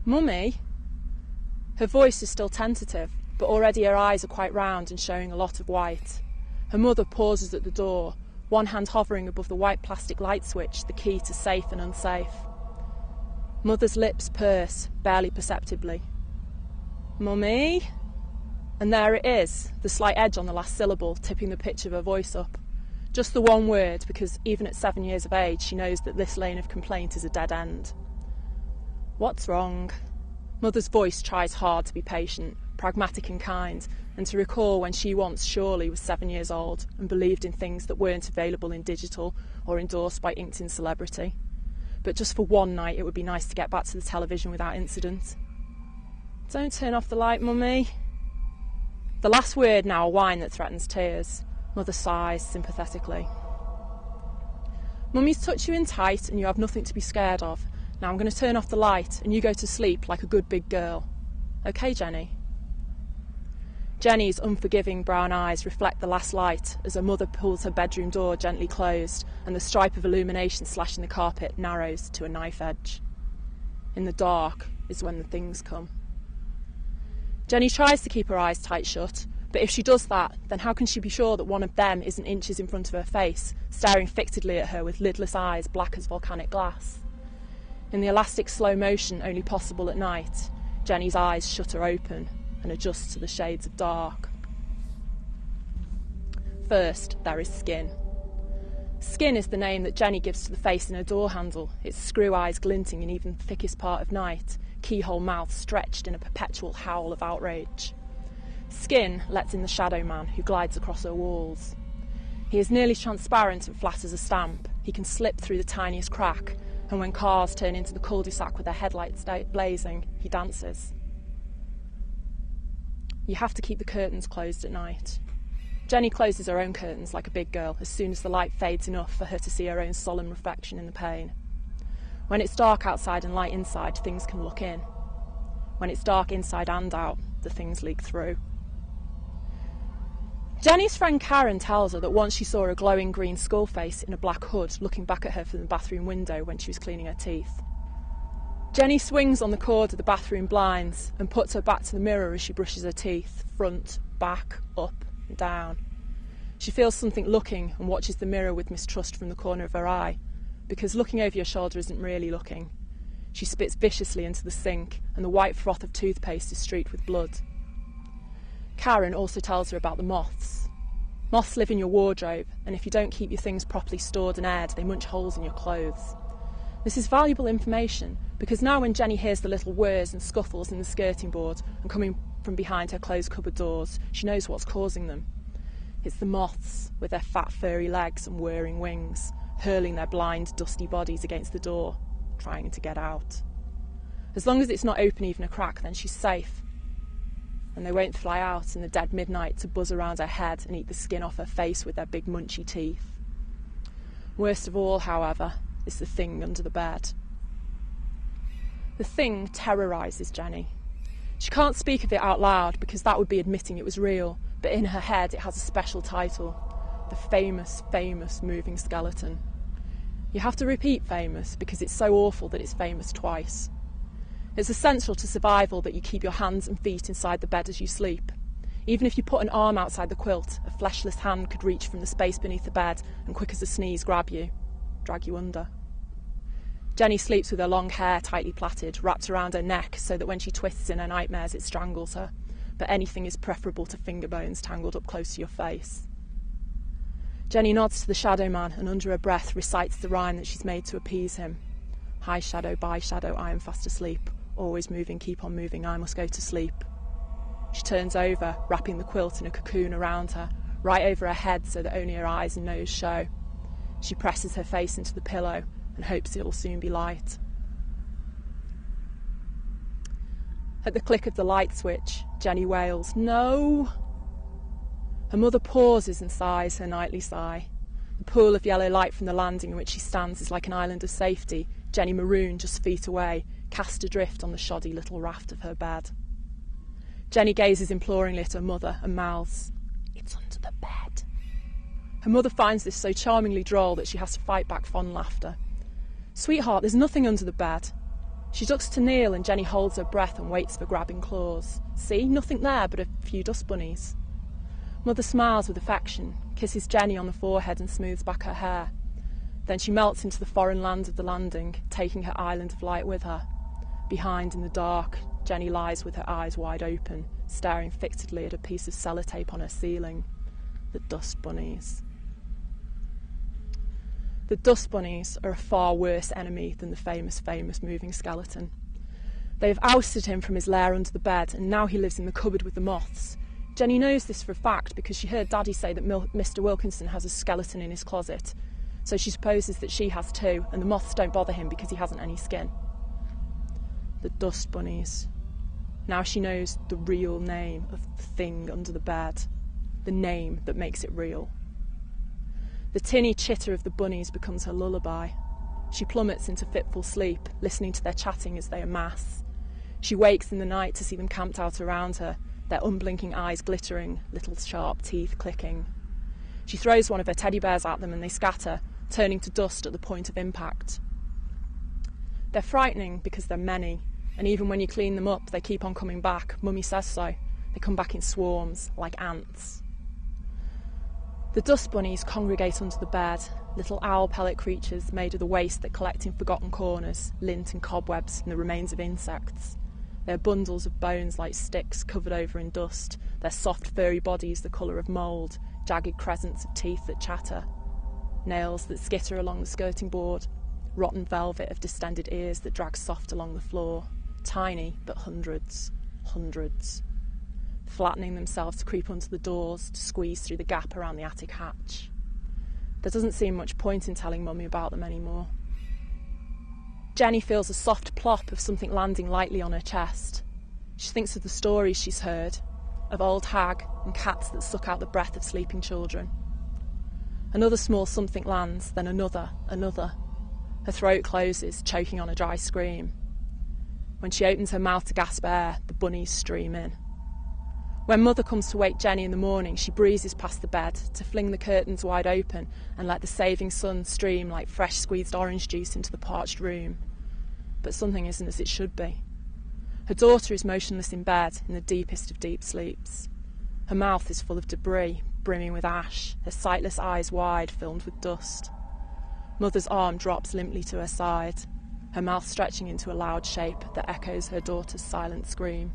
Mummy? Her voice is still tentative, but already her eyes are quite round and showing a lot of white. Her mother pauses at the door, one hand hovering above the white plastic light switch, the key to safe and unsafe. Mother's lips purse, barely perceptibly. Mummy? And there it is, the slight edge on the last syllable, tipping the pitch of her voice up. Just the one word, because even at 7 years of age, she knows that this lane of complaint is a dead end. What's wrong? Mother's voice tries hard to be patient, pragmatic and kind, and to recall when she once surely was 7 years old and believed in things that weren't available in digital or endorsed by inked-in celebrity. But just for one night it would be nice to get back to the television without incident. Don't turn off the light, Mummy. The last word now a whine that threatens tears. Mother sighs sympathetically. Mummy's tucked you in tight and you have nothing to be scared of. Now I'm going to turn off the light and you go to sleep like a good big girl. OK, Jenny? Jenny's unforgiving brown eyes reflect the last light as her mother pulls her bedroom door gently closed and the stripe of illumination slashing the carpet narrows to a knife edge. In the dark is when the things come. Jenny tries to keep her eyes tight shut, but if she does that, then how can she be sure that one of them isn't inches in front of her face, staring fixedly at her with lidless eyes black as volcanic glass? In the elastic slow motion only possible at night, Jenny's eyes shutter open and adjust to the shades of dark. First, there is skin. Skin is the name that Jenny gives to the face in her door handle, its screw eyes glinting in even the thickest part of night, keyhole mouth stretched in a perpetual howl of outrage. Skin lets in the shadow man who glides across her walls. He is nearly transparent and flat as a stamp. He can slip through the tiniest crack, and when cars turn into the cul-de-sac with their headlights blazing, he dances. You have to keep the curtains closed at night. Jenny closes her own curtains like a big girl as soon as the light fades enough for her to see her own solemn reflection in the pane. When it's dark outside and light inside, things can look in. When it's dark inside and out, the things leak through. Jenny's friend Karen tells her that once she saw a glowing green skull face in a black hood looking back at her from the bathroom window when she was cleaning her teeth. Jenny swings on the cord of the bathroom blinds and puts her back to the mirror as she brushes her teeth, front, back, up and down. She feels something looking and watches the mirror with mistrust from the corner of her eye, because looking over your shoulder isn't really looking. She spits viciously into the sink and the white froth of toothpaste is streaked with blood. Karen also tells her about the moths. Moths live in your wardrobe, and if you don't keep your things properly stored and aired, they munch holes in your clothes. This is valuable information, because now when Jenny hears the little whirs and scuffles in the skirting board and coming from behind her closed cupboard doors, she knows what's causing them. It's the moths, with their fat furry legs and whirring wings, hurling their blind, dusty bodies against the door, trying to get out. As long as it's not open even a crack, then she's safe. And they won't fly out in the dead midnight to buzz around her head and eat the skin off her face with their big munchy teeth. Worst of all, however, is the thing under the bed. The thing terrorises Jenny. She can't speak of it out loud because that would be admitting it was real, but in her head it has a special title: the famous, famous moving skeleton. You have to repeat famous because it's so awful that it's famous twice. It's essential to survival that you keep your hands and feet inside the bed as you sleep. Even if you put an arm outside the quilt, a fleshless hand could reach from the space beneath the bed and quick as a sneeze grab you, drag you under. Jenny sleeps with her long hair tightly plaited, wrapped around her neck so that when she twists in her nightmares it strangles her, but anything is preferable to finger bones tangled up close to your face. Jenny nods to the shadow man and under her breath recites the rhyme that she's made to appease him. High shadow, by shadow, I am fast asleep. Always moving, keep on moving, I must go to sleep. She turns over, wrapping the quilt in a cocoon around her, right over her head so that only her eyes and nose show. She presses her face into the pillow and hopes it will soon be light. At the click of the light switch, Jenny wails, "No!" Her mother pauses and sighs her nightly sigh. The pool of yellow light from the landing in which she stands is like an island of safety, Jenny marooned just feet away, cast adrift on the shoddy little raft of her bed. Jenny gazes imploringly at her mother and mouths, "It's under the bed." Her mother finds this so charmingly droll that she has to fight back fond laughter. "Sweetheart, there's nothing under the bed." She ducks to kneel and Jenny holds her breath and waits for grabbing claws. See, nothing there but a few dust bunnies. Mother smiles with affection, kisses Jenny on the forehead and smooths back her hair. Then she melts into the foreign land of the landing, taking her island of light with her. Behind, in the dark, Jenny lies with her eyes wide open, staring fixedly at a piece of sellotape on her ceiling. The Dust Bunnies. The Dust Bunnies are a far worse enemy than the famous moving skeleton. They have ousted him from his lair under the bed, and now he lives in the cupboard with the moths. Jenny knows this for a fact because she heard Daddy say that Mr. Wilkinson has a skeleton in his closet. So she supposes that she has too, and the moths don't bother him because he hasn't any skin. The Dust Bunnies. Now she knows the real name of the thing under the bed, the name that makes it real. The tinny chitter of the bunnies becomes her lullaby. She plummets into fitful sleep, listening to their chatting as they amass. She wakes in the night to see them camped out around her, their unblinking eyes glittering, little sharp teeth clicking. She throws one of her teddy bears at them and they scatter, turning to dust at the point of impact. They're frightening because they're many, and even when you clean them up, they keep on coming back. Mummy says so. They come back in swarms, like ants. The dust bunnies congregate under the bed, little owl pellet creatures made of the waste that collect in forgotten corners, lint and cobwebs and the remains of insects. They're bundles of bones like sticks covered over in dust, their soft furry bodies the colour of mould, jagged crescents of teeth that chatter. Nails that skitter along the skirting board, rotten velvet of distended ears that drag soft along the floor, tiny but hundreds, flattening themselves to creep onto the doors, to squeeze through the gap around the attic hatch. There doesn't seem much point in telling Mummy about them anymore. Jenny feels a soft plop of something landing lightly on her chest. She thinks of the stories she's heard, of old hag and cats that suck out the breath of sleeping children. Another small something lands, then another. Her throat closes, choking on a dry scream. When she opens her mouth to gasp air, the bunnies stream in. When Mother comes to wake Jenny in the morning, she breezes past the bed to fling the curtains wide open and let the saving sun stream like fresh squeezed orange juice into the parched room. But something isn't as it should be. Her daughter is motionless in bed, in the deepest of deep sleeps. Her mouth is full of debris, brimming with ash, her sightless eyes wide, filled with dust. Mother's arm drops limply to her side, her mouth stretching into a loud shape that echoes her daughter's silent scream.